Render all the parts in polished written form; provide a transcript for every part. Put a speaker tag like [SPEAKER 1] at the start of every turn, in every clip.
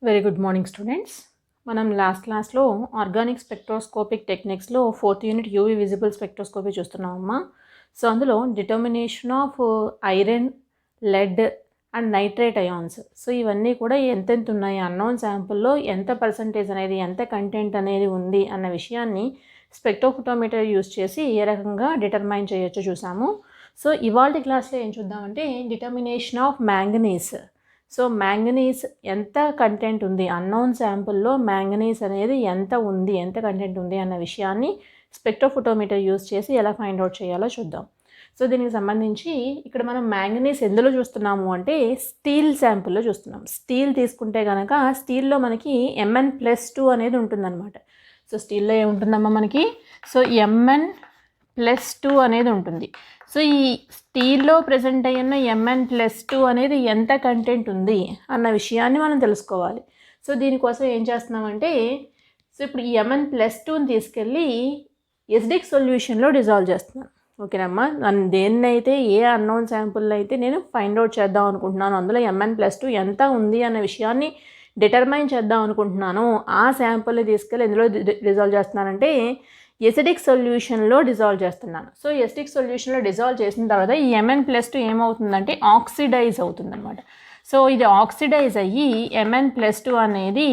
[SPEAKER 1] Very good morning students. మనం last క్లాస్లో organic spectroscopic టెక్నిక్స్లో 4th unit UV visible spectroscopy చూస్తున్నామమ్మా. సో అందులో determination of iron, lead and nitrate ions. So ఇవన్నీ కూడా ఎంతెంత ఉన్నాయి, అన్నోన్ శాంపుల్లో ఎంత పర్సంటేజ్ అనేది, ఎంత కంటెంట్ అనేది ఉంది అన్న విషయాన్ని స్పెక్ట్రోఫోటోమీటర్ యూస్ చేసి ఏ రకంగా డిటర్మైన్ చేయొచ్చో చూసాము. సో ఇవాళ క్లాస్లో ఏం చూద్దామంటే determination of manganese. So manganese ఎంత కంటెంట్ ఉంది, అన్నోన్ శాంపుల్లో మ్యాంగనీస్ అనేది ఎంత ఉంది, ఎంత కంటెంట్ ఉంది అన్న విషయాన్ని స్పెక్ట్రోఫోటోమీటర్ యూస్ చేసి ఎలా ఫైండ్ అవుట్ చేయాలో చూద్దాం. సో దీనికి సంబంధించి ఇక్కడ మనం మ్యాంగనీస్ ఎందులో చూస్తున్నాము అంటే స్టీల్ శాంపుల్లో చూస్తున్నాం. స్టీల్ తీసుకుంటే కనుక స్టీల్లో మనకి Mn+2 అనేది ఉంటుందన్నమాట. సో స్టీల్లో ఏముంటుందమ్మా మనకి, సో Mn+2 అనేది ఉంటుంది. సో ఈ స్టీల్లో ప్రజెంట్ అయిన Mn+2 అనేది ఎంత కంటెంట్ ఉంది అన్న విషయాన్ని మనం తెలుసుకోవాలి. సో దీనికోసం ఏం చేస్తున్నామంటే, సో ఇప్పుడు ఈ Mn+2ని తీసుకెళ్ళి ఎసిడిక్ సొల్యూషన్లో డిజాల్వ్ చేస్తున్నాను. ఓకేనమ్మా, నన్ను దేన్నైతే ఏ అన్నోన్ శాంపుల్లో అయితే నేను ఫైండ్ అవుట్ చేద్దాం అనుకుంటున్నాను, అందులో Mn+2 ఎంత ఉంది అన్న విషయాన్ని డిటర్మైన్ చేద్దాం అనుకుంటున్నాను, ఆ శాంపుల్ని తీసుకెళ్ళి ఎందులో డిజాల్వ్ చేస్తున్నానంటే ఎసిడిక్ సొల్యూషన్లో డిజాల్వ్ చేస్తున్నాను. సో ఎసిడిక్ సొల్యూషన్లో డిజాల్వ్ చేసిన తర్వాత ఈ Mn+2 ఏమవుతుందంటే ఆక్సిడైజ్ అవుతుందన్నమాట. సో ఇది ఆక్సిడైజ్ అయ్యి Mn+2 అనేది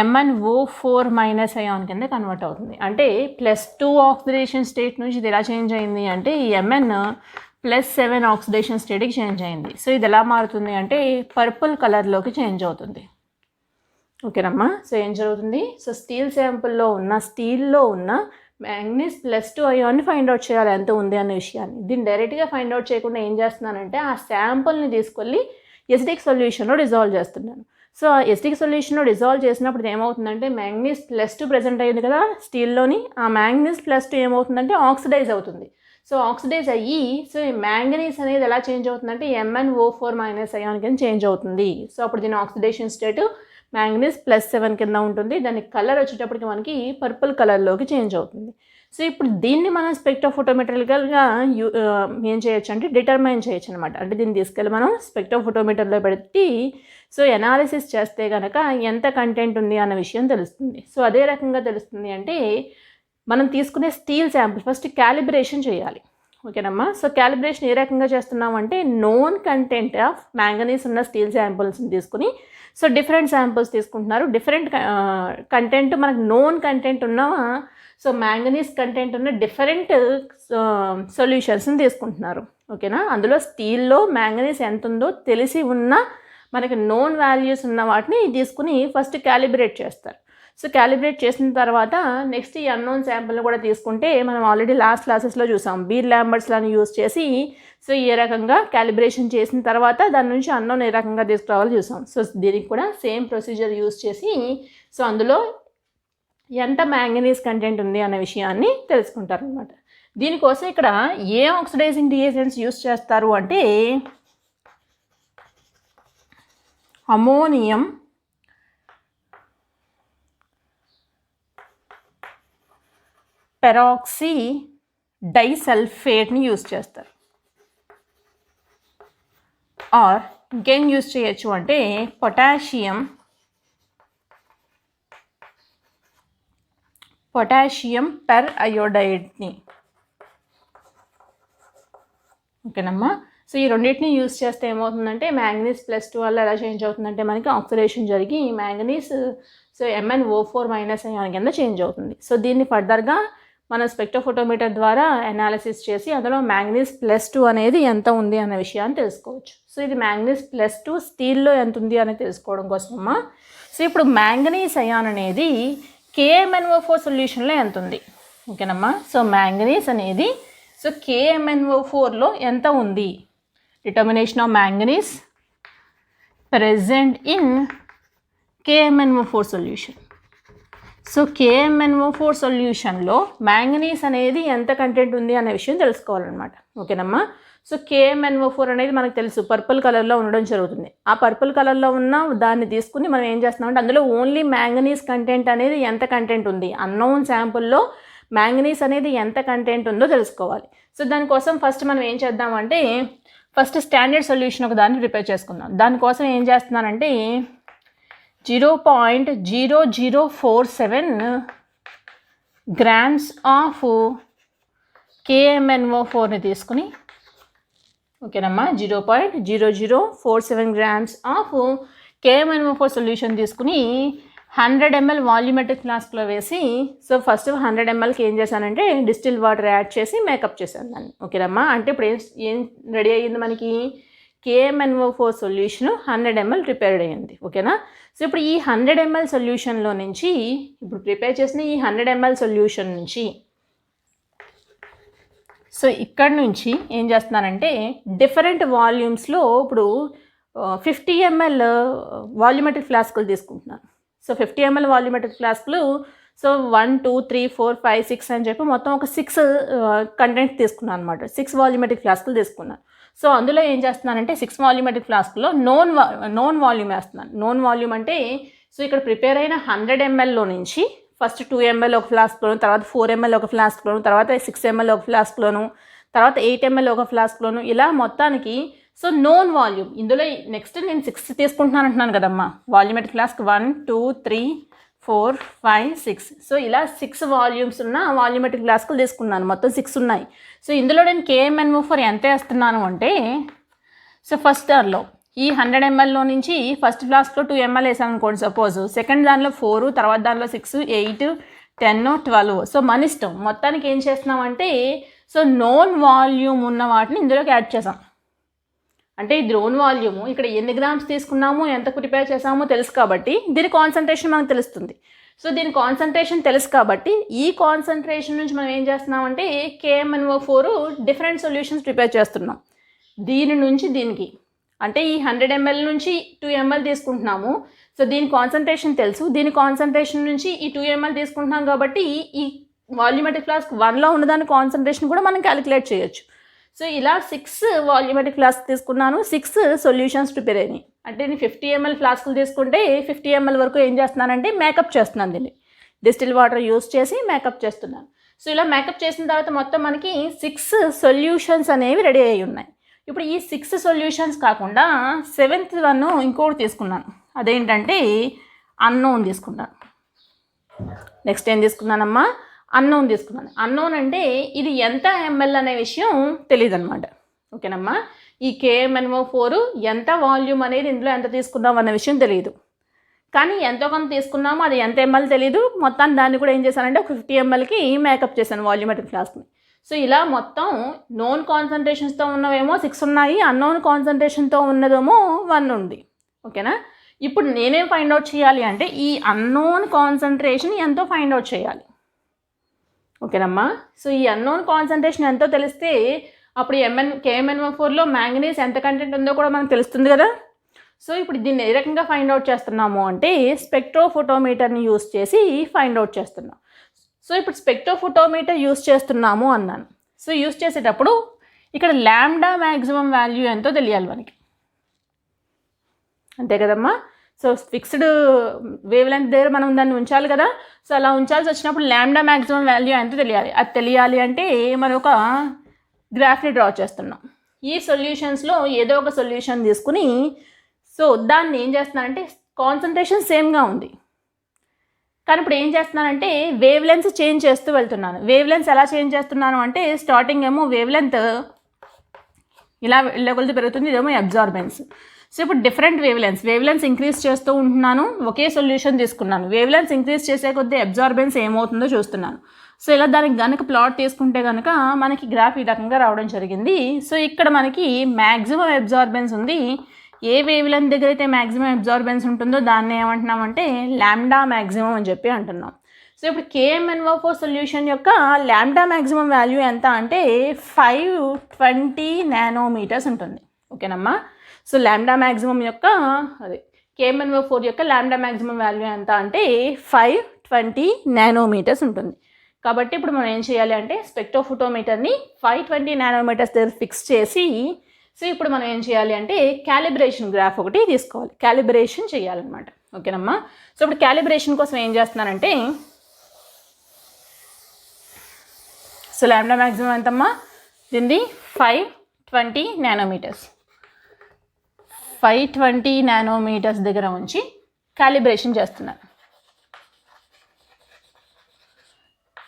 [SPEAKER 1] MnO4- అయాన్ కింద కన్వర్ట్ అవుతుంది. అంటే +2 ఆక్సిడేషన్ స్టేట్ నుంచి ఇది ఎలా చేంజ్ అయింది అంటే ఈ Mn+7 ఆక్సిడేషన్ స్టేట్కి చేంజ్ అయింది. సో ఇది ఎలా మారుతుంది అంటే పర్పుల్ కలర్లోకి చేంజ్ అవుతుంది. ఓకేనమ్మా, సో ఏం జరుగుతుంది, సో స్టీల్ శాంపుల్లో స్టీల్లో ఉన్న మ్యాంగనీస్+2 అయాన్ని ఫైండ్ అవుట్ చేయాలి ఎంత ఉంది అనే విషయాన్ని. దీన్ని డైరెక్ట్గా ఫైండ్ అవుట్ చేయకుండా ఏం చేస్తున్నానంటే ఆ శాంపుల్ని తీసుకెళ్ళి ఎసిడిక్ సొల్యూషన్లో డిజాల్వ్ చేస్తున్నాను. సో ఆ ఎసిడిక్ సొల్యూషన్లో డిజాల్వ్ చేసినప్పుడు ఏమవుతుందంటే మ్యాంగనీస్+2 ప్రజెంట్ అయ్యింది కదా స్టీల్లోని, ఆ మ్యాంగనీస్+2 ఏమవుతుందంటే ఆక్సిడైజ్ అవుతుంది. సో ఆక్సిడైజ్ అయ్యి సో ఈ మ్యాంగనీస్ అనేది ఎలా చేంజ్ అవుతుందంటే MnO4- అయాన్ కింద చేంజ్ అవుతుంది. సో అప్పుడు దీని ఆక్సిడేషన్ స్టేట్ మ్యాంగనీస్+7 కింద ఉంటుంది. దాని కలర్ వచ్చేటప్పటికి మనకి పర్పుల్ కలర్లోకి చేంజ్ అవుతుంది. సో ఇప్పుడు దీన్ని మనం స్పెక్ట్రోఫోటోమెట్రికల్గా ఏం చేయొచ్చు అంటే డిటర్మైన్ చేయొచ్చు అనమాట. అంటే దీన్ని తీసుకెళ్ళి మనం స్పెక్ట్రోఫోటోమీటర్లో పెట్టి సో ఎనాలిసిస్ చేస్తే కనుక ఎంత కంటెంట్ ఉంది అన్న విషయం తెలుస్తుంది. సో అదే రకంగా తెలుస్తుంది అంటే మనం తీసుకునే స్టీల్ శాంపుల్ ఫస్ట్ క్యాలిబ్రేషన్ చేయాలి. ఓకేనమ్మా, సో క్యాలిబ్రేషన్ ఏ రకంగా చేస్తున్నాం అంటే నోన్ కంటెంట్ ఆఫ్ మ్యాంగనీస్ ఉన్న స్టీల్ శాంపుల్స్ని తీసుకుని సో డిఫరెంట్ శాంపుల్స్ తీసుకుంటున్నారు. డిఫరెంట్ కంటెంట్ మనకు నోన్ కంటెంట్ ఉన్న సో మ్యాంగనీస్ కంటెంట్ ఉన్న డిఫరెంట్ సొల్యూషన్స్ని తీసుకుంటున్నారు. ఓకేనా, అందులో స్టీల్లో మ్యాంగనీస్ ఎంత ఉందో తెలిసి ఉన్న మనకి నోన్ వాల్యూస్ ఉన్న వాటిని తీసుకుని ఫస్ట్ క్యాలిబ్రేట్ చేస్తారు. సో క్యాలిబ్రేట్ చేసిన తర్వాత నెక్స్ట్ ఈ అన్నోన్ శాంపుల్ని కూడా తీసుకుంటే మనం ఆల్రెడీ లాస్ట్ క్లాసెస్లో చూసాం. బీర్ ల్యాంబర్ట్స్లను యూస్ చేసి సో ఏ రకంగా క్యాలిబ్రేషన్ చేసిన తర్వాత దాని నుంచి అన్నోన్ ఏ రకంగా తీసుకురావాలో చూసాం. సో దీనికి కూడా సేమ్ ప్రొసీజర్ యూస్ చేసి సో అందులో ఎంత మ్యాంగనీస్ కంటెంట్ ఉంది అనే విషయాన్ని తెలుసుకుంటారు అనమాట. దీనికోసం ఇక్కడ ఏ ఆక్సిడైజింగ్ రియేజెంట్స్ యూస్ చేస్తారు అంటే అమోనియం పెరాక్సీ డైసల్ఫేట్ని యూస్ చేస్తారు. ఆర్ ఇంకేం యూస్ చేయొచ్చు అంటే పొటాషియం పెర్ అయోడైడ్ని. ఓకేనమ్మా, సో ఈ రెండింటిని యూస్ చేస్తే ఏమవుతుందంటే మ్యాంగనీస్+2 వల్ల ఎలా చేంజ్ అవుతుందంటే మనకి ఆక్సిడేషన్ జరిగి మ్యాంగనీస్ సో MnO4- అయాన్ కింద చేంజ్ అవుతుంది. సో దీన్ని ఫర్దర్గా మనం స్పెక్ట్రోఫోటోమీటర్ ద్వారా అనాలిసిస్ చేసి అందులో మ్యాంగనీస్+2 అనేది ఎంత ఉంది అనే విషయాన్ని తెలుసుకోవచ్చు. సో ఇది మ్యాంగనీస్+2 స్టీల్లో ఎంత ఉంది అనేది తెలుసుకోవడం కోసమమ్మా. సో ఇప్పుడు మ్యాంగనీస్ అయాన్ అనేది KMnO4 సొల్యూషన్లో ఎంత ఉంది. ఓకేనమ్మా, సో మ్యాంగనీస్ అనేది సో KMnO4లో ఎంత ఉంది, determination of manganese present in KMnO4 solution. So KMnO4 సొల్యూషన్లో మ్యాంగనీస్ అనేది ఎంత కంటెంట్ ఉంది అనే విషయం తెలుసుకోవాలన్నమాట. ఓకేనమ్మా, సో KMnO4 అనేది మనకు తెలుసు పర్పుల్ కలర్లో ఉండడం జరుగుతుంది. ఆ పర్పుల్ కలర్లో ఉన్న దాన్ని తీసుకుని మనం ఏం చేస్తున్నామంటే అందులో ఓన్లీ మ్యాంగనీస్ కంటెంట్ అనేది ఎంత కంటెంట్ ఉంది, అన్నోన్ శాంపుల్లో మ్యాంగనీస్ అనేది ఎంత కంటెంట్ ఉందో తెలుసుకోవాలి. సో దానికోసం ఫస్ట్ మనం ఏం చేద్దామంటే ఫస్ట్ స్టాండర్డ్ సొల్యూషన్ ఒక దాన్ని ప్రిపేర్ చేసుకుందాం. దానికోసం ఏం చేస్తున్నానంటే 0.0047 గ్రామ్స్ ఆఫ్ KMnO4ని తీసుకుని, ఓకేనమ్మా, 0.0047 గ్రామ్స్ ఆఫ్ KMnO4 సొల్యూషన్ తీసుకుని 100 ml వాల్యూమెట్రిక్ ఫ్లాస్క్లో వేసి, సో ఫస్ట్ 100 mlకి ఏం చేశానంటే డిస్టిల్ వాటర్ యాడ్ చేసి మేకప్ చేశాను దాన్ని. ఓకేనమ్మా, అంటే ఇప్పుడు ఏం రెడీ అయ్యింది మనకి, KMnO4 సొల్యూషన్ 100 ml ప్రిపేర్డ్ అయ్యింది. ఓకేనా. సో ఇప్పుడు ఈ 100 ml సొల్యూషన్లో నుంచి, ఇప్పుడు ప్రిపేర్ చేసిన ఈ 100 ml సొల్యూషన్ నుంచి, సో ఇక్కడ నుంచి ఏం చేస్తున్నానంటే డిఫరెంట్ వాల్యూమ్స్లో ఇప్పుడు 50 ml వాల్యూమెట్రిక్ ఫ్లాస్కులు తీసుకుంటున్నాను. సో 50 ml వాల్యూమెట్రిక్ ఫ్లాస్కులు, సో 1 2 3 4 5 6 అని చెప్పి మొత్తం ఒక 6 కంటెంట్ తీసుకున్నాను అనమాట. 6 వాల్యూమెట్రిక్ ఫ్లాస్కులు తీసుకున్నాను. సో అందులో ఏం చేస్తున్నానంటే 6 వాల్యూమెట్రిక్ ఫ్లాస్కుల్లో నోన్ వాల్యూమ్ వేస్తున్నాను. నోన్ వాల్యూమ్ అంటే, సో ఇక్కడ ప్రిపేర్ అయిన 100 mlలో నుంచి ఫస్ట్ 2 ml ఒక ఫ్లాస్క్లోను, తర్వాత 4 ml ఒక ఫ్లాస్క్లోను, తర్వాత 6 ml ఒక ఫ్లాస్క్లోను, తర్వాత 8 ml ఒక ఫ్లాస్క్లోను, ఇలా మొత్తానికి సో నోన్ వాల్యూమ్. ఇందులో నెక్స్ట్ నేను 6 తీసుకుంటున్నాను అంటున్నాను కదమ్మా, వాల్యూమెట్రిక్ ఫ్లాస్క్ 1 2 3 4 5 6. సో ఇలా 6 వాల్యూమ్స్ ఉన్న వాల్యూమెట్రిక్ ఫ్లాస్కులు తీసుకున్నాను. మొత్తం 6 ఉన్నాయి. సో ఇందులో నేను KMnO4 ఎంత వేస్తున్నాను అంటే, సో ఫస్ట్ దానిలో ఈ 100 mlలో నుంచి ఫస్ట్ ఫ్లాస్క్లో 2 ml వేసాను అనుకోండి సపోజ్, సెకండ్ దానిలో 4, తర్వాత దానిలో 6 8 10 12. సో మన ఇష్టం. మొత్తానికి ఏం చేస్తున్నామంటే, సో నోన్ వాల్యూమ్ ఉన్న వాటిని ఇందులోకి యాడ్ చేసాం. అంటే ఇది నోన్ వాల్యూము, ఇక్కడ ఎన్ని గ్రామ్స్ తీసుకున్నామో ఎంత ప్రిపేర్ చేసామో తెలుసు కాబట్టి దీని కాన్సన్ట్రేషన్ మనకు తెలుస్తుంది. సో దీని కాన్సన్ట్రేషన్ తెలుసు కాబట్టి ఈ కాన్సన్ట్రేషన్ నుంచి మనం ఏం చేస్తున్నామంటే KMnO4 డిఫరెంట్ సొల్యూషన్స్ ప్రిపేర్ చేస్తున్నాం. దీని నుంచి దీనికి, అంటే ఈ 100 ml నుంచి 2 ml తీసుకుంటున్నాము. సో దీని కాన్సన్ట్రేషన్ తెలుసు. దీని కాన్సన్ట్రేషన్ నుంచి ఈ 2 ml తీసుకుంటున్నాం కాబట్టి ఈ వాల్యూమెట్రిక్ ఫ్లాస్క్ 1లో ఉన్నదాని కాన్సన్ట్రేషన్ కూడా మనం క్యాలిక్యులేట్ చేయొచ్చు. సో ఇలా 6 వాల్యూమెట్రిక్ ఫ్లాస్క్ తీసుకున్నాను, 6 సొల్యూషన్స్ ప్రిపేర్ అయినాయి. అంటే నేను 50 ml ఫ్లాస్కులు తీసుకుంటే 50 ml వరకు ఏం చేస్తున్నానంటే మేకప్ చేస్తున్నాను. దీన్ని డిస్టిల్ వాటర్ యూస్ చేసి మేకప్ చేస్తున్నాను. సో ఇలా మేకప్ చేసిన తర్వాత మొత్తం మనకి 6 సొల్యూషన్స్ అనేవి రెడీ అయ్యి ఉన్నాయి. ఇప్పుడు ఈ 6 సొల్యూషన్స్ కాకుండా 7th వన్ ఇంకోటి తీసుకున్నాను. అదేంటంటే అన్నోన్ తీసుకున్నాను. నెక్స్ట్ ఏం తీసుకున్నానమ్మా, అన్నోన్ తీసుకున్నాను. అన్నోన్ అంటే ఇది ఎంత ml అనే విషయం తెలియదు అనమాట. ఓకేనమ్మా, ఈ KMnO4 ఎంత వాల్యూమ్ అనేది ఇందులో ఎంత తీసుకున్నాం అన్న విషయం తెలియదు. కానీ ఎంతో కొంత తీసుకున్నాము, అది ఎంత ml తెలియదు. మొత్తాన్ని దాన్ని కూడా ఏం చేశానంటే ఒక 50 mlకి మేకప్ చేశాను వాల్యూమెట్రిక్ ఫ్లాస్క్ని. సో ఇలా మొత్తం నోన్ కాన్సన్ట్రేషన్స్తో ఉన్నవేమో 6 ఉన్నాయి, అన్నోన్ కాన్సన్ట్రేషన్తో ఉన్నదేమో 1 ఉంది. ఓకేనా. ఇప్పుడు నేనేం ఫైండ్ అవుట్ చేయాలి అంటే ఈ అన్నోన్ కాన్సన్ట్రేషన్ ఎంతో ఫైండ్ అవుట్ చేయాలి. ఓకేనమ్మా. సో ఈ అన్నోన్ కాన్సన్ట్రేషన్ ఎంతో తెలిస్తే అప్పుడు KMnO4లో మ్యాంగనీస్ ఎంత కంటెంట్ ఉందో కూడా మనకు తెలుస్తుంది కదా. సో ఇప్పుడు దీన్ని ఏ రకంగా ఫైండ్ అవుట్ చేస్తున్నాము అంటే స్పెక్ట్రోఫోటోమీటర్ని యూస్ చేసి ఫైండ్ అవుట్ చేస్తున్నాం. సో ఇప్పుడు స్పెక్ట్రోఫోటోమీటర్ యూస్ చేస్తున్నాము అన్నాను. సో యూస్ చేసేటప్పుడు ఇక్కడ లాంబ్డా మ్యాక్సిమం వాల్యూ ఎంతో తెలియాలి మనకి, అంతే కదమ్మా. సో ఫిక్స్డ్ వేవ్ లెంత్ దగ్గర మనం దాన్ని ఉంచాలి కదా. సో అలా ఉంచాల్సి వచ్చినప్పుడు లాంబ్డా మ్యాక్సిమం వాల్యూ ఎంతో తెలియాలి. అది తెలియాలి అంటే మనం ఒక గ్రాఫ్ని డ్రా చేస్తున్నాం. ఈ సొల్యూషన్స్లో ఏదో ఒక సొల్యూషన్ తీసుకుని, సో దాన్ని ఏం చేస్తున్నానంటే కాన్సన్ట్రేషన్ సేమ్గా ఉంది, కానీ ఇప్పుడు ఏం చేస్తున్నానంటే వేవ్ లెన్స్ చేంజ్ చేస్తూ వెళ్తున్నాను. వేవ్ లెన్స్ ఎలా చేంజ్ చేస్తున్నాను అంటే స్టార్టింగ్ ఏమో వేవ్ లెంత్ ఇలా వెళ్ళగొలితే పెరుగుతుంది, ఇదేమో అబ్జార్బెన్స్. సో ఇప్పుడు డిఫరెంట్ వేవ్ లెన్స్ ఇంక్రీజ్ చేస్తూ ఉంటున్నాను. ఒకే సొల్యూషన్ తీసుకున్నాను. వేవ్ లెన్స్ ఇంక్రీజ్ చేసే కొద్దీ అబ్జార్బెన్స్ ఏమవుతుందో చూస్తున్నాను. సో ఇలా దానికి కనుక ప్లాట్ తీసుకుంటే కనుక మనకి గ్రాఫ్ ఈ రకంగా రావడం జరిగింది. సో ఇక్కడ మనకి మ్యాక్సిమం అబ్జార్బెన్స్ ఉంది. ఏ వేవ్ లెంత్ దగ్గర అయితే మ్యాక్సిమం అబ్జార్బెన్స్ ఉంటుందో దాన్ని ఏమంటున్నామంటే లాంబ్డా మ్యాక్సిమం అని చెప్పి అంటున్నాం. సో ఇప్పుడు KMnO4 సొల్యూషన్ యొక్క లాంబ్డా మ్యాక్సిమం వాల్యూ ఎంత అంటే 520 నానోమీటర్స్ ఉంటుంది. ఓకేనమ్మా. సో లాంబ్డా మ్యాక్సిమం యొక్క అదే KMnO4 యొక్క లాంబ్డా మ్యాక్సిమం వాల్యూ ఎంత అంటే 520 నానోమీటర్స్ ఉంటుంది. కాబట్టి ఇప్పుడు మనం ఏం చేయాలి అంటే స్పెక్ట్రోఫోటోమీటర్ని 520 నానోమీటర్స్ దగ్గర ఫిక్స్ చేసి, సో ఇప్పుడు మనం ఏం చేయాలి అంటే క్యాలిబ్రేషన్ గ్రాఫ్ ఒకటి తీసుకోవాలి, క్యాలిబ్రేషన్ చేయాలన్నమాట. ఓకేనమ్మా. సో ఇప్పుడు క్యాలిబ్రేషన్ కోసం ఏం చేస్తున్నానంటే, సో లాంబ్డా మ్యాక్సిమం ఎంతమ్మా, దీన్ని 520 నానోమీటర్స్. 520 నానోమీటర్స్ దగ్గర ఉంచి క్యాలిబ్రేషన్ చేస్తున్నాను.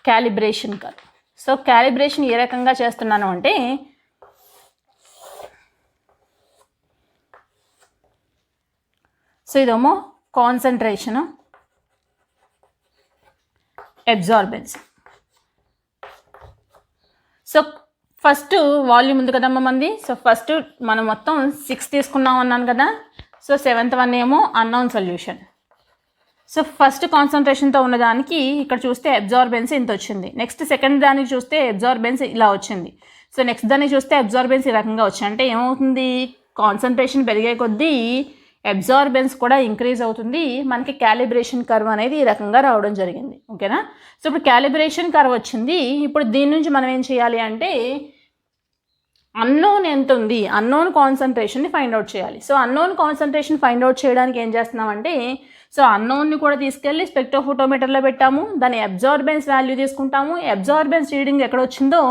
[SPEAKER 1] Calibration curve. సో క్యాలిబ్రేషన్ ఏ రకంగా చేస్తున్నాను అంటే సో ఇదేమో concentration, absorbance. So first volume ఉంది కదమ్మా మంది. సో ఫస్ట్ మనం మొత్తం 6 తీసుకున్నాం అన్నాను కదా. సో 7th వన్ ఏమో అన్నోన్ సొల్యూషన్. సో ఫస్ట్ కాన్సన్ట్రేషన్తో ఉన్నదానికి ఇక్కడ చూస్తే అబ్జార్బెన్స్ ఇంత వచ్చింది. నెక్స్ట్ సెకండ్ దానికి చూస్తే అబ్జార్బెన్స్ ఇలా వచ్చింది. సో నెక్స్ట్ దానికి చూస్తే అబ్జార్బెన్స్ ఈ రకంగా వచ్చింది. అంటే ఏమవుతుంది, కాన్సన్ట్రేషన్ పెరిగే కొద్దీ అబ్జార్బెన్స్ కూడా ఇంక్రీజ్ అవుతుంది. మనకి క్యాలిబ్రేషన్ కర్వ్ అనేది ఈ రకంగా రావడం జరిగింది. ఓకేనా. సో ఇప్పుడు క్యాలిబ్రేషన్ కర్వ్ వచ్చింది. ఇప్పుడు దీని నుంచి మనం ఏం చేయాలి అంటే అన్నోన్ ఎంత ఉంది, అన్నోన్ కాన్సన్ట్రేషన్ని ఫైండ్ అవుట్ చేయాలి. So unknown concentration find out చేయడానికి ఏం చేస్తున్నామంటే సో అన్నోన్ని కూడా తీసుకెళ్ళి స్పెక్ట్రోఫోటోమీటర్లో పెట్టాము. దాని అబ్జార్బెన్స్ వాల్యూ తీసుకుంటాము. అబ్జార్బెన్స్ రీడింగ్ ఎక్కడ వచ్చిందో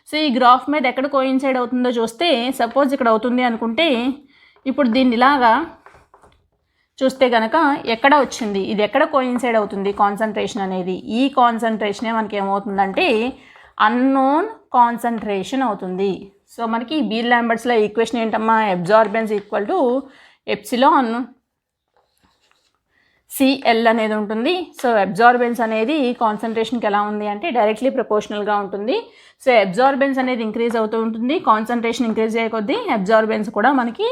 [SPEAKER 1] సో ఈ గ్రాఫ్ మీద ఎక్కడ కోయిన్సైడ్ అవుతుందో చూస్తే సపోజ్ ఇక్కడ అవుతుంది అనుకుంటే ఇప్పుడు దీన్ని ఇలాగా చూస్తే కనుక ఎక్కడ వచ్చింది, ఇది ఎక్కడ కోయిన్సైడ్ అవుతుంది కాన్సన్ట్రేషన్ అనేది, ఈ కాన్సన్ట్రేషనే మనకి ఏమవుతుందంటే అన్నోన్ కాన్సన్ట్రేషన్ అవుతుంది. సో మనకి బీర్ లాంబర్ట్స్లో ఈక్వేషన్ ఏంటమ్మా, absorbance equal to epsilon CL అనేది ఉంటుంది. సో అబ్జార్బెన్స్ అనేది కాన్సన్ట్రేషన్కి ఎలా ఉంది అంటే డైరెక్ట్లీ ప్రపోర్షనల్గా ఉంటుంది. సో అబ్జార్బెన్స్ అనేది ఇంక్రీజ్ అవుతూ ఉంటుంది. కాన్సన్ట్రేషన్ ఇంక్రీజ్ అయ్యే కొద్దీ అబ్జార్బెన్స్ కూడా మనకి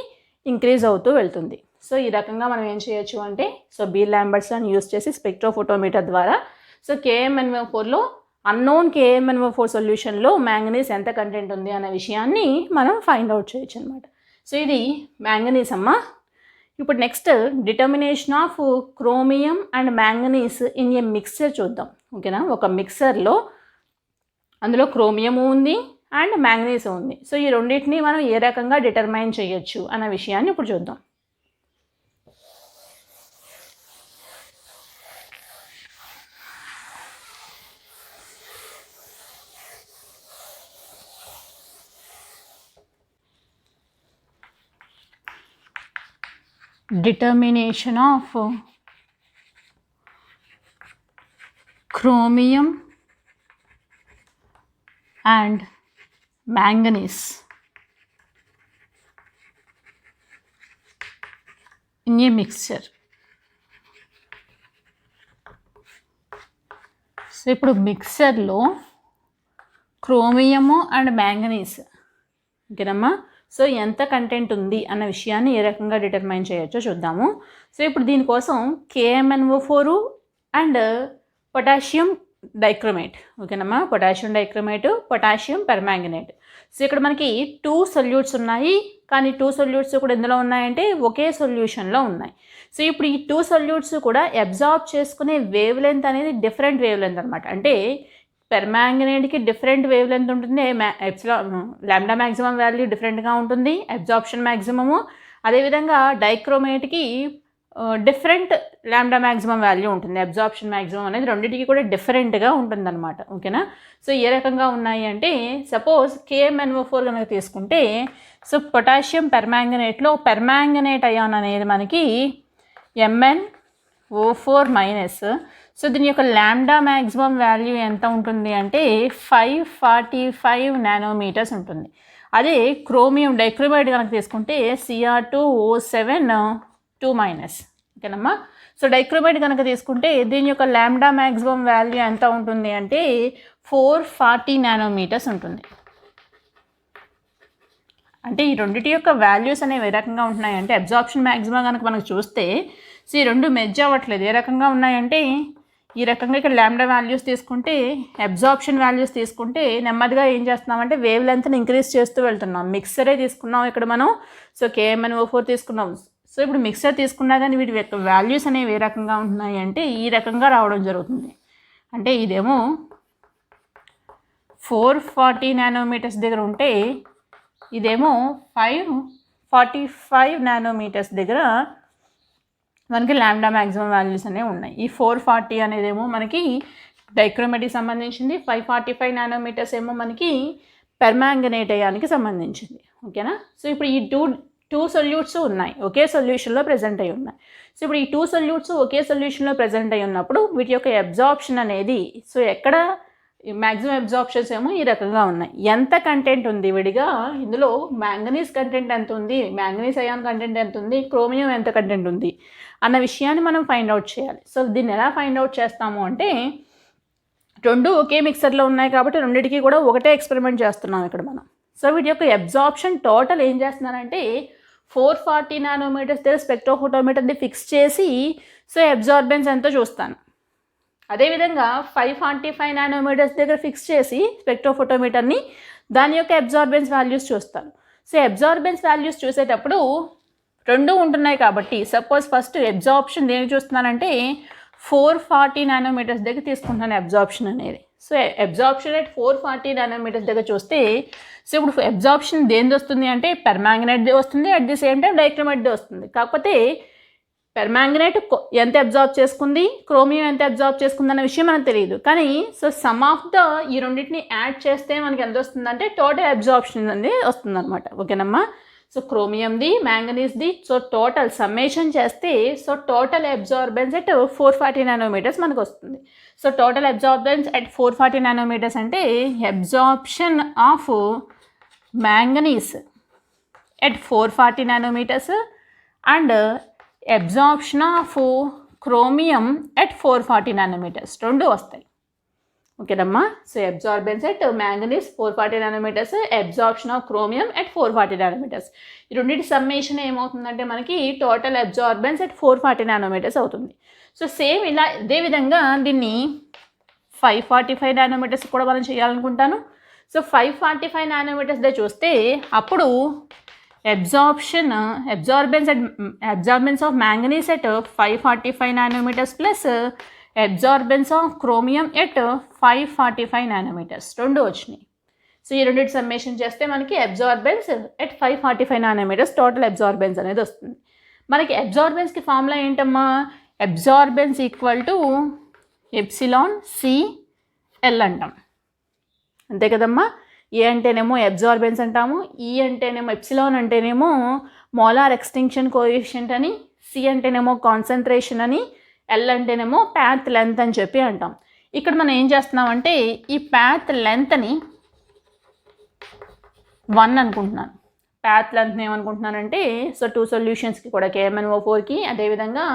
[SPEAKER 1] ఇంక్రీజ్ అవుతూ వెళ్తుంది. సో ఈ రకంగా మనం ఏం చేయొచ్చు అంటే సో బీర్ లాంబర్ట్స్ని యూస్ చేసి స్పెక్ట్రోఫోటోమీటర్ ద్వారా సో KMnO4లో అన్నోన్ KMnO4 సొల్యూషన్లో మ్యాంగనీస్ ఎంత కంటెంట్ ఉంది అనే విషయాన్ని మనం ఫైండ్ అవుట్ చేయొచ్చు అనమాట. సో ఇది మ్యాంగనీస్ అమ్మ. ఇప్పుడు next determination of chromium and manganese in a mixer చూద్దాం. ఓకేనా. ఒక మిక్సర్లో అందులో క్రోమియము ఉంది అండ్ మ్యాంగనీస్ ఉంది. సో ఈ రెండింటిని మనం ఏ రకంగా డిటర్మైన్ చేయొచ్చు అనే విషయాన్ని ఇప్పుడు చూద్దాం. Determination of chromium and manganese in a mixture. So ఇప్పుడు మిక్సర్లో క్రోమియము అండ్ మ్యాంగనీస్ ఓకేనమ్మా సో ఎంత కంటెంట్ ఉంది అన్న విషయాన్ని ఏ రకంగా డిటర్మైన్ చేయొచ్చో చూద్దాము. సో ఇప్పుడు దీనికోసం KMnO4 అండ్ పొటాషియం డైక్రోమేట్ ఓకేనమ్మా, potassium dichromate, potassium permanganate. So ఇక్కడ మనకి 2 సొల్యూట్స్ ఉన్నాయి, కానీ 2 సొల్యూట్స్ కూడా ఎందులో ఉన్నాయంటే ఒకే సొల్యూషన్లో ఉన్నాయి. సో ఇప్పుడు ఈ 2 సొల్యూట్స్ కూడా అబ్జార్బ్ చేసుకునే వేవ్ లెంత్ అనేది డిఫరెంట్ వేవ్ లెంత్ అనమాట. అంటే పెర్మాంగనేట్కి డిఫరెంట్ వేవ్ లెంత్ ఉంటుంది, లాంబ్డా మ్యాక్సిమం వాల్యూ డిఫరెంట్గా ఉంటుంది, అబ్జార్ప్షన్ మ్యాక్సిమము. అదేవిధంగా డైక్రోమేట్కి డిఫరెంట్ లాంబ్డా మ్యాక్సిమం వాల్యూ ఉంటుంది, అబ్జార్ప్షన్ మ్యాక్సిమం అనేది రెండింటికి కూడా డిఫరెంట్గా ఉంటుంది అనమాట. ఓకేనా. సో ఏ రకంగా ఉన్నాయి అంటే సపోజ్ KMnO4 కనుక తీసుకుంటే సో పొటాషియం పెర్మాంగనేట్లో పెర్మాంగనేట్ అయాన్ అనేది మనకి MnO4-. సో దీని యొక్క లాంబ్డా మ్యాక్సిమం వాల్యూ ఎంత ఉంటుంది అంటే 545 నానోమీటర్స్ ఉంటుంది. అదే క్రోమియం డైక్రోమేట్ కనుక తీసుకుంటే Cr2O7 ఓకేనమ్మా. సో డైక్రోమేట్ కనుక తీసుకుంటే దీని యొక్క లాంబ్డా మ్యాక్సిమం వాల్యూ ఎంత ఉంటుంది అంటే 440 నానోమీటర్స్ ఉంటుంది. అంటే ఈ రెండింటి యొక్క వాల్యూస్ అనేవి ఏ రకంగా ఉంటున్నాయంటే అబ్జార్ప్షన్ మ్యాక్సిమం కనుక మనకు చూస్తే సో ఈ రెండు మెర్జ్ అవ్వట్లేదు. ఏ రకంగా ఉన్నాయంటే ఈ రకంగా ఇక్కడ లాంబ్డా వాల్యూస్ తీసుకుంటే అబ్జార్ప్షన్ వాల్యూస్ తీసుకుంటే నెమ్మదిగా ఏం చేస్తున్నామంటే వేవ్ లెంత్ని ఇంక్రీజ్ చేస్తూ వెళ్తున్నాం. మిక్సరే తీసుకున్నాం ఇక్కడ మనం. సో KMnO4 తీసుకున్నాం. సో ఇప్పుడు మిక్సర్ తీసుకున్నా కానీ వీటి యొక్క వాల్యూస్ అనేవి ఏ రకంగా ఉంటున్నాయి అంటే ఈ రకంగా రావడం జరుగుతుంది. అంటే ఇదేమో 440 నానోమీటర్స్ దగ్గర ఉంటే ఇదేమో 545 నానోమీటర్స్ దగ్గర మనకి లాంబ్డా మ్యాక్సిమం వాల్యూస్ అనేవి ఉన్నాయి. ఈ 440 అనేదేమో మనకి డైక్రోమేట్కి సంబంధించింది, 545 నానోమీటర్స్ ఏమో మనకి పెర్మాంగనేట్ అయానికి సంబంధించింది. ఓకేనా. సో ఇప్పుడు ఈ 2 సొల్యూట్స్ ఉన్నాయి, ఒకే సొల్యూషన్లో ప్రజెంట్ అయి ఉన్నాయి. సో ఇప్పుడు ఈ 2 సొల్యూట్స్ ఒకే సొల్యూషన్లో ప్రజెంట్ అయి ఉన్నప్పుడు వీటి యొక్క అబ్జార్ప్షన్ అనేది, సో ఎక్కడ మ్యాక్సిమం అబ్జార్ప్షన్స్ ఏమో ఈ రకంగా ఉన్నాయి. ఎంత కంటెంట్ ఉంది విడిగా ఇందులో, మ్యాంగనీస్ కంటెంట్ ఎంత ఉంది, మ్యాంగనీస్ అయాన్ కంటెంట్ ఎంత ఉంది, క్రోమియం ఎంత కంటెంట్ ఉంది అన్న విషయాన్ని మనం ఫైండ్ అవుట్ చేయాలి. సో దీన్ని ఎలా ఫైండ్ అవుట్ చేస్తాము అంటే, రెండు ఒకే మిక్సర్లో ఉన్నాయి కాబట్టి రెండింటికి కూడా ఒకటే ఎక్స్పెరిమెంట్ చేస్తున్నాం ఇక్కడ మనం. సో వీటి యొక్క అబ్జార్ప్షన్ టోటల్ ఏం చేస్తున్నారంటే 440 నానోమీటర్స్ దగ్గర స్పెక్ట్రోఫోటోమీటర్ది ఫిక్స్ చేసి, సో అబ్జార్బెన్స్ ఎంతో చూస్తాను. అదేవిధంగా 545 నానోమీటర్స్ దగ్గర ఫిక్స్ చేసి స్పెక్ట్రోఫోటోమీటర్ని దాని యొక్క అబ్జార్బెన్స్ వాల్యూస్ చూస్తాను. సో అబ్జార్బెన్స్ వాల్యూస్ చూసేటప్పుడు రెండు ఉంటున్నాయి కాబట్టి, సపోజ్ ఫస్ట్ అబ్జార్ప్షన్ దేనికి చూస్తున్నానంటే 440 నానోమీటర్స్ దగ్గర తీసుకుంటున్నాను అబ్జార్ప్షన్ అనేది. సో అబ్జార్ప్షన్ రేట్ 440 నానోమీటర్స్ దగ్గర చూస్తే, సో ఇప్పుడు అబ్జార్ప్షన్ దేనిది వస్తుంది అంటే పెర్మాంగనేట్ది వస్తుంది, అట్ ది సేమ్ టైం డైక్రోమేట్ది వస్తుంది. కాకపోతే పెర్మాంగనేట్ ఎంత అబ్జార్బ్ చేసుకుంది, క్రోమియం ఎంత అబ్జార్బ్ చేసుకుంది అన్న విషయం మనకు తెలియదు. కానీ సో సమ్ ఆఫ్ ద ఈ రెండింటిని యాడ్ చేస్తే మనకి ఎంత వస్తుందంటే టోటల్ అబ్జార్ప్షన్ అనేది వస్తుంది అనమాట. ఓకేనమ్మా. సో క్రోమియంది, మ్యాంగనీస్ది, సో టోటల్ సమ్మేషన్ చేస్తే so total absorbance at 440 nanometres మనకు వస్తుంది. So total absorbance at 440 nanometres అంటే absorption of manganese at 440 nanometres and absorption of chromium at 440 nanometres రెండు వస్తాయి. ఓకేనమ్మా. So absorbance at manganese 440 nanometres, absorption of chromium at 440 nanometres. ఈ రెండింటి summation ఏమవుతుందంటే మనకి టోటల్ అబ్జార్బెన్స్ ఎట్ 440 నానోమీటర్స్ అవుతుంది. So same ఇలా ఇదే విధంగా దీన్ని 545 నానోమీటర్స్ కూడా మనం చేయాలనుకుంటాను. సో 545 నానోమీటర్స్ దగ్గర చూస్తే అప్పుడు absorbance of manganese at 545 nanometres plus absorbance of chromium at 545 nanometres రెండు వచ్చినాయి. సో ఈ రెండింటి సమ్మేషన్ చేస్తే మనకి absorbance at 545 nanometres total absorbance అనేది వస్తుంది. మనకి అబ్జార్బెన్స్కి ఫార్ములా ఏంటమ్మా, absorbance equal to epsilon CL అంటాం, అంతే కదమ్మా. ఏ అంటేనేమో అబ్జార్బెన్స్ అంటాము, ఈ అంటేనేమో ఎప్సిలాన్ అంటేనేమో మోలార్ ఎక్స్టింక్షన్ కోఎఫిషియంట్ అని, సి అంటేనేమో కాన్సన్ట్రేషన్ అని, ఎల్ అంటేనేమో ప్యాత్ లెంత్ అని చెప్పి అంటాం. ఇక్కడ మనం ఏం చేస్తున్నామంటే ఈ ప్యాత్ లెంత్ని 1 అనుకుంటున్నాను. ప్యాత్ లెంత్ని ఏమనుకుంటున్నానంటే, సో 2 సొల్యూషన్స్కి కూడా KMnO4కి అదేవిధంగా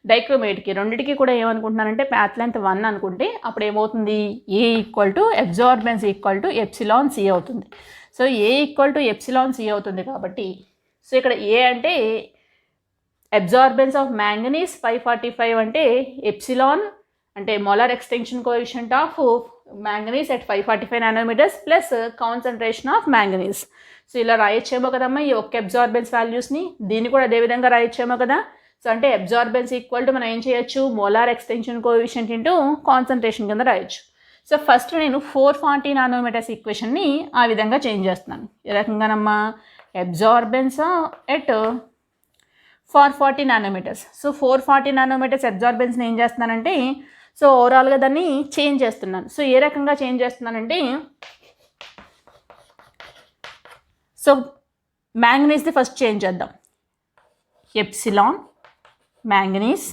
[SPEAKER 1] డైక్రోమేట్కి రెండింటికి కూడా ఏమనుకుంటున్నానంటే ప్యాత్ లెంత్ 1 అనుకుంటే అప్పుడు ఏమవుతుంది, A equal to absorbance equal to epsilon C అవుతుంది. So A equal to epsilon C అవుతుంది కాబట్టి, సో ఇక్కడ ఏ అంటే అబ్జార్బెన్స్ ఆఫ్ మ్యాంగనీస్ 545 అంటే ఎప్సిలాన్ అంటే molar extension coefficient of manganese at 545 nanometres plus concentration of manganese. So ఇలా రాయొచ్చేమో కదమ్మా ఈ ఒక్క అబ్జార్బెన్స్ వాల్యూస్ని, దీన్ని కూడా అదేవిధంగా రాయొచ్చేమో కదా. సో అంటే అబ్జార్బెన్స్ ఈక్వల్ టు మనం ఏం చేయొచ్చు, molar extension coefficient into concentration కింద రాయొచ్చు. సో ఫస్ట్ నేను 440 నానోమీటర్స్ ఈక్వేషన్ని ఆ విధంగా చేంజ్ చేస్తున్నాను. ఏ రకంగానమ్మా, absorbance at 440 nanometres. So 440 nanometres అబ్జార్బెన్స్ని ఏం చేస్తున్నానంటే, సో ఓవరాల్గా దాన్ని చేంజ్ చేస్తున్నాను. సో ఏ రకంగా చేంజ్ చేస్తున్నానంటే, సో మ్యాంగనీస్ది ఫస్ట్ చేంజ్ చేద్దాం. Epsilon manganese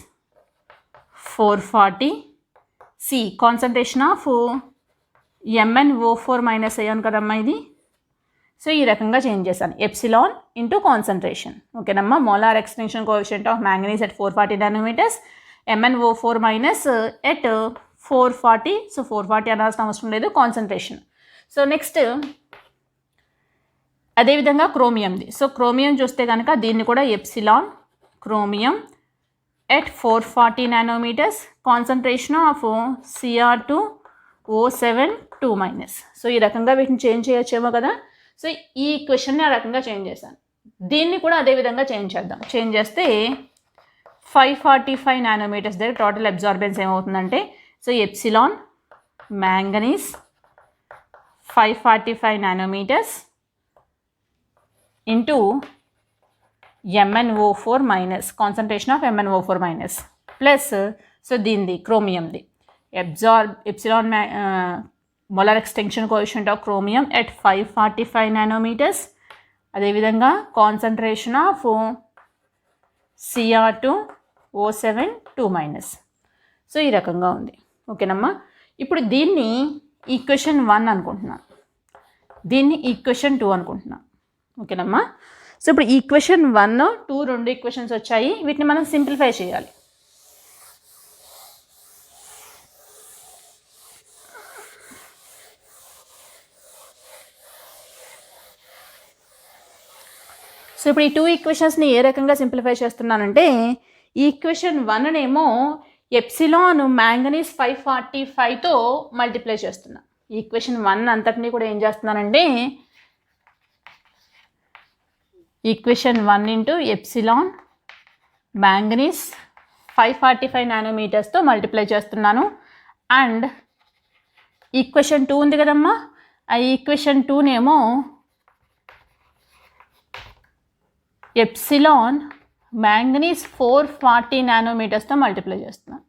[SPEAKER 1] 440 C concentration of MnO4 minus అయ్యాను కదమ్మా ఇది. సో ఈ రకంగా చేంజ్ చేశాను, ఎప్సిలాన్ ఇంటూ కాన్సన్ట్రేషన్. ఓకేనమ్మా. Molar extension coefficient of manganese at 440 nanometres, MnO4 minus at 440. So 440 అనాల్సిన అవసరం లేదు, కాన్సన్ట్రేషన్. సో నెక్స్ట్ అదేవిధంగా క్రోమియంది. సో క్రోమియం చూస్తే కనుక దీన్ని కూడా epsilon chromium at 440 nanometres, concentration of Cr2O7 2-. So ఈ రకంగా వీటిని చేంజ్ చేయొచ్చేమో కదా. సో ఈ క్వశ్చన్ని ఆ రకంగా చేంజ్ చేశాను. దీన్ని కూడా అదేవిధంగా చేంజ్ చేద్దాం. చేంజ్ చేస్తే 545 నానోమీటర్స్ దగ్గర టోటల్ అబ్జార్బెన్స్ ఏమవుతుందంటే, so epsilon manganese 545 nanometres into MnO4 minus concentration of MnO4 minus plus so దీనిది క్రోమియంది epsilon molar extinction coefficient of chromium at 545 nanometers అదేవిధంగా కాన్సన్ట్రేషన్ ఆఫ్ Cr2O7 2-. సో ఈ రకంగా ఉంది. ఓకేనమ్మా. ఇప్పుడు దీన్ని ఈక్వేషన్ 1 అనుకుంటున్నాను, దీన్ని ఈక్వేషన్ 2 అనుకుంటున్నాను. ఓకేనమ్మా. సో ఇప్పుడు ఈక్వేషన్ 1, 2 రెండు ఈక్వేషన్స్ వచ్చాయి. వీటిని మనం సింప్లిఫై చేయాలి. సో ఇప్పుడు ఈ 2 ఈక్వేషన్స్ని ఏ రకంగా సింప్లిఫై చేస్తున్నానంటే, ఈక్వేషన్ 1 నేమో ఎప్సిలాన్ మ్యాంగనీస్ 545తో మల్టిప్లై చేస్తున్నా. ఈక్వేషన్ 1 అంతటినీ కూడా ఏం చేస్తున్నానంటే ఈక్వేషన్ 1 ఇంటూ ఎప్సిలాన్ మ్యాంగనీస్ 545 నానోమీటర్స్తో మల్టిప్లై చేస్తున్నాను. అండ్ ఈక్వేషన్ 2 ఉంది కదమ్మా, ఆ ఈక్వేషన్ 2 నేమో ఎప్సిలాన్ మ్యాంగనీస్ 440 నానోమీటర్స్తో మల్టిప్లై చేస్తున్నాను.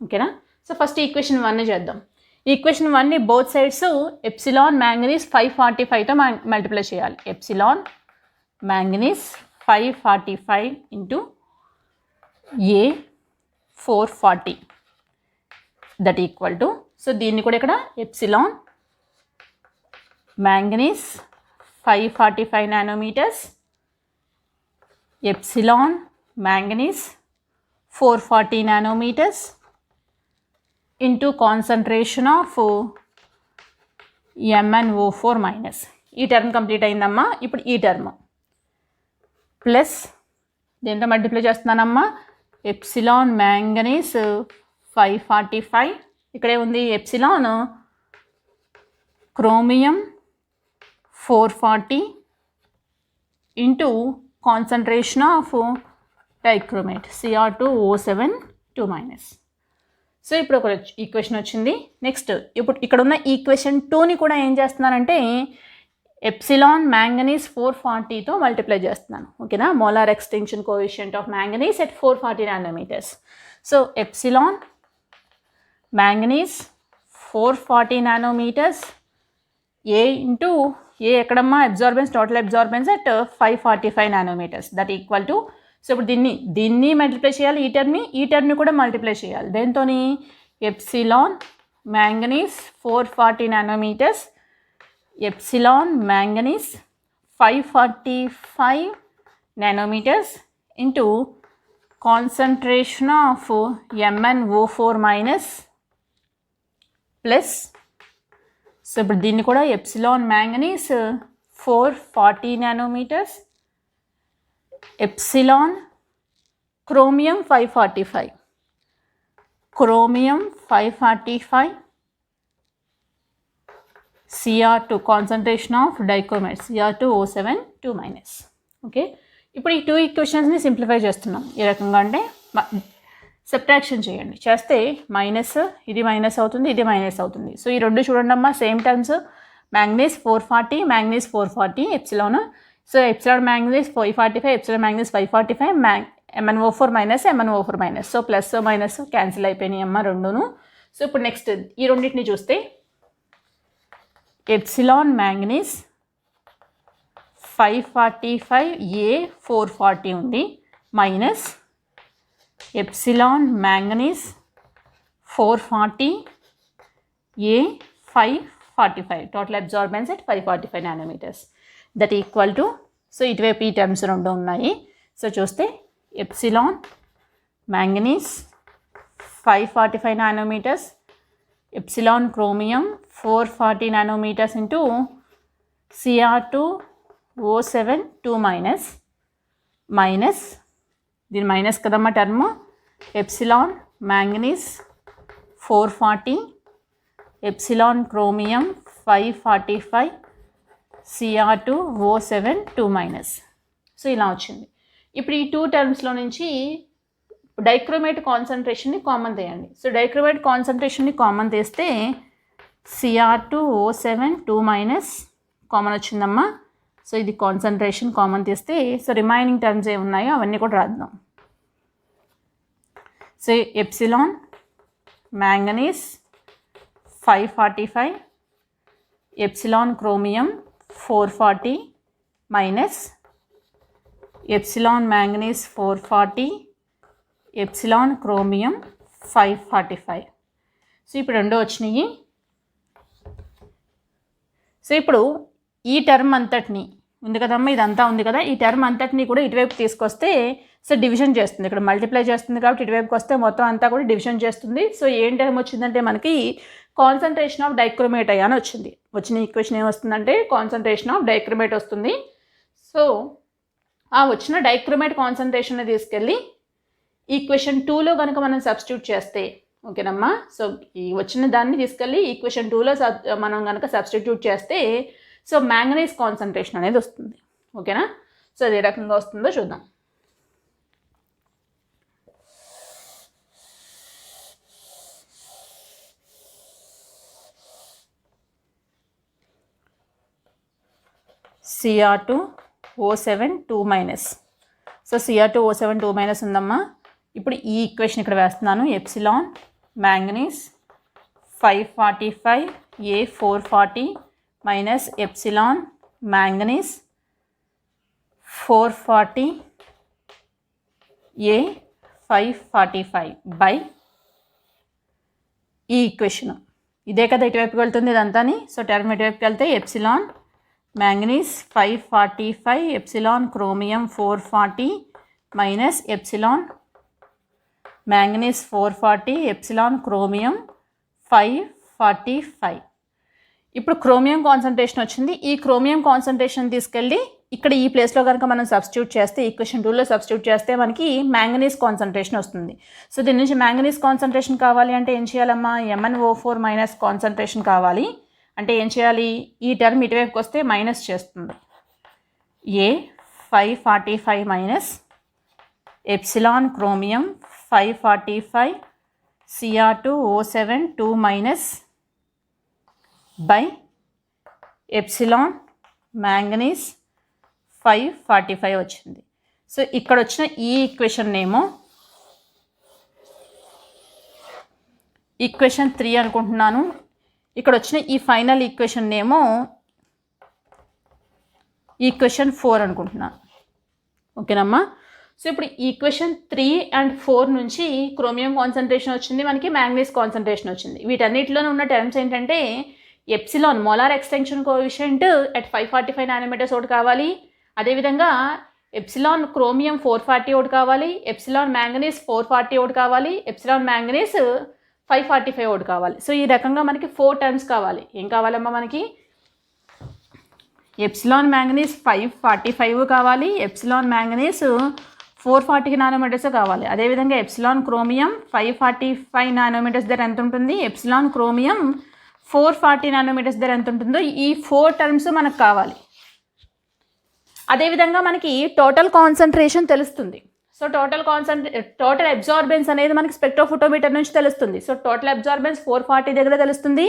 [SPEAKER 1] ఓకేనా. సో ఫస్ట్ ఈక్వేషన్ 1ని చేద్దాం. ఈక్వేషన్ 1ని బోత్ సైడ్స్ ఎప్సిలాన్ మ్యాంగనీస్ 545తో మల్టిప్లై చేయాలి. Epsilon manganese 545 into A 440 that equal to, so దీన్ని కూడా ఇక్కడ epsilon manganese 545 nanometres epsilon manganese 440 nanometres into concentration of MnO4-. ఈ టర్మ్ కంప్లీట్ అయిందమ్మా. ఇప్పుడు ఈ టర్మ్ ప్లస్ దేంతో మల్టిప్లై చేస్తున్నానమ్మా, ఎప్సిలాన్ మ్యాంగనీస్ 545, ఇక్కడే ఉంది epsilon chromium 440 into concentration of dichromate Cr2O7 2-. So ఇప్పుడు ఒక ఈక్వేషన్ వచ్చింది. నెక్స్ట్ ఇప్పుడు ఇక్కడ ఉన్న ఈక్వేషన్ 2ని కూడా ఏం చేస్తున్నానంటే ఎప్సిలాన్ మ్యాంగనీస్ 440తో మల్టిప్లై చేస్తున్నాను. ఓకేనా. Molar extension coefficient of manganese at 440 nanometres. So epsilon manganese 440 nanometres A into A ఎక్కడమ్మా absorbance, total absorbance at 545 nanometres that equal to, so ఇప్పుడు దీన్ని మల్టిప్లై చేయాలి, ఈ టర్మ్ని కూడా మల్టిప్లై చేయాలి. దేంతోని epsilon manganese 440 nanometres epsilon manganese 545 nanometres into concentration of MnO4- plus, so ఇప్పుడు దీన్ని కూడా epsilon manganese 440 nanometres epsilon chromium 545 Cr2 concentration of dichromate Cr2O7 2-. Okay. ఇప్పుడు ఈ 2 ఈక్వేషన్స్ని సింప్లిఫై చేస్తున్నాం. ఏ రకంగా అంటే సబ్ట్రాక్షన్ చేయండి, చేస్తే మైనస్, ఇది మైనస్ అవుతుంది, ఇది మైనస్ అవుతుంది. సో ఈ రెండు చూడండి అమ్మా, same terms, manganese 440 epsilon. So epsilon manganese 545 epsilon manganese 545 MnO4-. So plus minus cancel అయిపోయినాయి అమ్మ రెండును. సో ఇప్పుడు నెక్స్ట్ ఈ రెండింటిని చూస్తే ఎప్సిలాన్ మ్యాంగనీస్ 545 ఏ 440 ఉంది minus epsilon manganese 440 A 545 total absorbance at 545 nanometres that equal to, so ఇటువైపు ఈ టర్మ్స్ రెండు ఉన్నాయి. సో చూస్తే epsilon manganese 545 nanometres epsilon chromium 440 nanometres into Cr2O7 2-, minus దీని మైనస్ కదమ్మా term, epsilon manganese 440 epsilon chromium 545 Cr2O7 2-. So ఇలా వచ్చింది. ఇప్పుడు ఈ 2 టర్మ్స్లో నుంచి డైక్రోమేట్ కాన్సన్ట్రేషన్ని కామన్ తీయండి. సో డైక్రోమేట్ కాన్సన్ట్రేషన్ని కామన్ తీస్తే Cr2O7 2- కామన్ వచ్చిందమ్మా. సో ఇది కాన్సన్ట్రేషన్ కామన్ తీస్తే, సో రిమైనింగ్ టర్మ్స్ ఏ ఉన్నాయో అవన్నీ కూడా రాద్దాం. So epsilon manganese 545 epsilon chromium 440 minus epsilon manganese 440 epsilon chromium 545. So ఇప్పుడు రెండో వచ్చినాయి. సో ఇప్పుడు ఈ టర్మ్ అంతటిని ఉంది కదమ్మా, ఇదంతా ఉంది కదా, ఈ టర్మ్ అంతటిని కూడా ఇటువైపు తీసుకొస్తే సో డివిజన్ చేస్తుంది. ఇక్కడ మల్టిప్లై చేస్తుంది కాబట్టి ఇటువైపుకి వస్తే మొత్తం అంతా కూడా డివిజన్ చేస్తుంది. సో ఏం టర్మ్ వచ్చిందంటే మనకి కాన్సన్ట్రేషన్ ఆఫ్ డైక్రోమేట్ అయాన్ వచ్చింది. వచ్చిన ఈక్వేషన్ ఏమొస్తుందంటే కాన్సన్ట్రేషన్ ఆఫ్ డైక్రోమేట్ వస్తుంది. సో ఆ వచ్చిన డైక్రోమేట్ కాన్సన్ట్రేషన్ని తీసుకెళ్ళి ఈక్వేషన్ 2లో కనుక మనం సబ్స్టిట్యూట్ చేస్తే, ఓకేనమ్మా, సో ఈ వచ్చిన దాన్ని తీసుకెళ్ళి ఈక్వేషన్ 2లో మనం కనుక సబ్స్టిట్యూట్ చేస్తే సో మ్యాంగనీస్ కాన్సన్ట్రేషన్ అనేది వస్తుంది. ఓకేనా? సో అది ఏ రకంగా వస్తుందో చూద్దాం. Cr2O7 2-. సో Cr2O7 2- ఉందమ్మా. ఇప్పుడు ఈ ఈక్వేషన్ ఇక్కడ వేస్తున్నాను. Epsilon manganese 545 A 440 minus epsilon manganese 440 A 545 by ఈ ఈక్వేషన్ ఇదే కదా ఇటువైపుకి వెళ్తుంది ఇదంతాని. సో టర్మ్ ఇటువైపుకి వెళ్తే epsilon manganese 545 epsilon chromium 440 minus epsilon manganese 440 epsilon chromium 545. ఇప్పుడు క్రోమియం కాన్సన్ట్రేషన్ వచ్చింది. ఈ క్రోమియం కాన్సన్ట్రేషన్ తీసుకెళ్ళి ఇక్కడ ఈ ప్లేస్లో కనుక మనం సబ్స్టిట్యూట్ చేస్తే, ఈక్వేషన్ 2లో సబ్స్టిట్యూట్ చేస్తే మనకి మ్యాంగనీస్ కాన్సన్ట్రేషన్ వస్తుంది. సో దీని నుంచి మ్యాంగనీస్ కాన్సన్ట్రేషన్ కావాలి అంటే ఏం చేయాలమ్మా? MnO4- కాన్సన్ట్రేషన్ కావాలి అంటే ఏం చేయాలి? ఈ టర్మ్ ఇటువైపుకి వస్తే మైనస్ చేస్తుంది. A 545 minus epsilon chromium 545 Cr2O7 2- by epsilon manganese 545 వచ్చింది. సో ఇక్కడ వచ్చిన ఈ ఈక్వేషన్ ఏమో ఈక్వేషన్ 3 అనుకుంటున్నాను. ఇక్కడ వచ్చిన ఈ ఫైనల్ ఈక్వేషన్ ఏమో ఈక్వేషన్ 4 అనుకుంటున్నాను. ఓకేనమ్మా? సో ఇప్పుడు ఈక్వేషన్ 3 and 4 నుంచి క్రోమియం కాన్సన్ట్రేషన్ వచ్చింది, మనకి మ్యాంగనీస్ కాన్సన్ట్రేషన్ వచ్చింది. వీటన్నిటిలోనే ఉన్న టర్మ్స్ ఏంటంటే epsilon molar extension coefficient at 545 nanometres ఒకటి కావాలి, అదేవిధంగా ఎప్సిలాన్ క్రోమియం 440 ఒకటి కావాలి, ఎప్సిలాన్ మ్యాంగనీస్ 440 ఒకటి కావాలి, ఎప్సిలాన్ మ్యాంగనీస్ 545 ఒకటి కావాలి. సో ఈ రకంగా మనకి 4 టర్మ్స్ కావాలి. ఏం కావాలమ్మా? మనకి ఎప్సిలాన్ మ్యాంగనీస్ 545 కావాలి, ఎప్సిలాన్ మ్యాంగనీస్ 440 నానోమీటర్స్ కావాలి, అదేవిధంగా ఎప్సిలాన్ క్రోమియం 545 నానోమీటర్స్ దగ్గర ఎంత ఉంటుంది, ఎప్సిలాన్ క్రోమియం 440 నానోమీటర్స్ దగ్గర ఎంత ఉంటుందో ఈ 4 టర్మ్స్ మనకు కావాలి. అదేవిధంగా మనకి టోటల్ కాన్సన్ట్రేషన్ తెలుస్తుంది. సో టోటల్ అబ్జార్బెన్స్ అనేది మనకి స్పెక్ట్రోఫోటోమీటర్ నుంచి తెలుస్తుంది. సో టోటల్ అబ్జార్బెన్స్ 440 దగ్గర తెలుస్తుంది,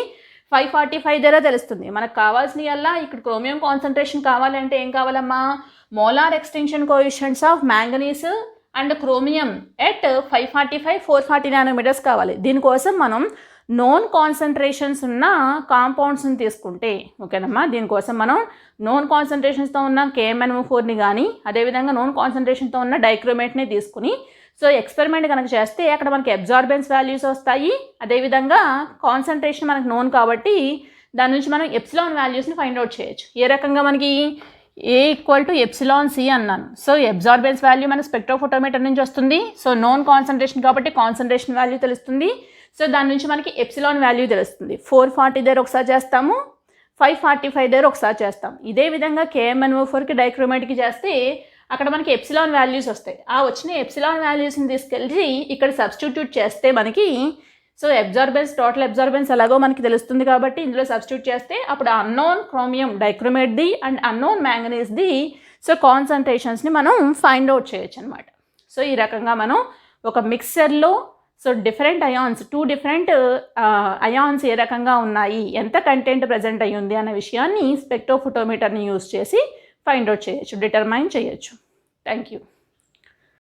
[SPEAKER 1] 545 దగ్గర తెలుస్తుంది. మనకు కావాల్సినవల్లా ఇక్కడ క్రోమియం కాన్సన్ట్రేషన్ కావాలి అంటే ఏం కావాలమ్మా? Molar extension coefficients of manganese and chromium at 545 440 nanometres కావాలి. దీనికోసం మనం నోన్ కాన్సన్ట్రేషన్స్ ఉన్న కాంపౌండ్స్ని తీసుకుంటే, ఓకేనమ్మా, దీనికోసం మనం నోన్ కాన్సన్ట్రేషన్స్తో ఉన్న KMnO4ని కానీ అదేవిధంగా నోన్ కాన్సన్ట్రేషన్తో ఉన్న డైక్రోమేట్ని తీసుకుని సో ఎక్స్పెరిమెంట్ కనుక చేస్తే అక్కడ మనకి అబ్జార్బెన్స్ వాల్యూస్ వస్తాయి, అదేవిధంగా కాన్సన్ట్రేషన్ మనకు నోన్ కాబట్టి దాని నుంచి మనం ఎప్సిలాన్ వాల్యూస్ని ఫైండ్ అవుట్ చేయొచ్చు. ఏ రకంగా మనకి A = εc అన్నాను. సో అబ్జార్బెన్స్ వాల్యూ మన స్పెక్ట్రోఫోటోమీటర్ నుంచి వస్తుంది. సో నోన్ కాన్సన్ట్రేషన్ కాబట్టి కాన్సన్ట్రేషన్ వాల్యూ తెలుస్తుంది. సో దాని నుంచి మనకి ఎప్సిలాన్ వాల్యూ తెలుస్తుంది. 440 దగ్గర ఒకసారి చేస్తాము, 545 దగ్గర ఒకసారి చేస్తాం. ఇదే విధంగా KMnO4కి డైక్రోమేట్కి చేస్తే అక్కడ మనకి ఎప్సిలాన్ వాల్యూస్ వస్తాయి. ఆ వచ్చిన ఎప్సిలాన్ వాల్యూస్ని తీసుకెళ్ళి ఇక్కడ సబ్స్టిట్యూట్ చేస్తే మనకి సో టోటల్ అబ్జార్బెన్స్ ఎలాగో మనకి తెలుస్తుంది కాబట్టి ఇందులో సబ్స్టిట్యూట్ చేస్తే అప్పుడు అన్నోన్ క్రోమియం డైక్రోమేట్ది అండ్ అన్నోన్ మ్యాంగనీస్ది సో కాన్సన్ట్రేషన్స్ని మనం ఫైండ్ అవుట్ చేయొచ్చు అనమాట. సో ఈ రకంగా మనం ఒక మిక్సర్లో so different ions 2 different ions ఏ రకంగా ఉన్నాయి, ఎంత కంటెంట్ ప్రజెంట్ అయ్యింది అనే విషయాన్ని స్పెక్ట్రోఫోటోమీటర్ని యూజ్ చేసి ఫైండ్ అవుట్ చేయొచ్చు, డిటర్మైన్ చేయొచ్చు. Thank you.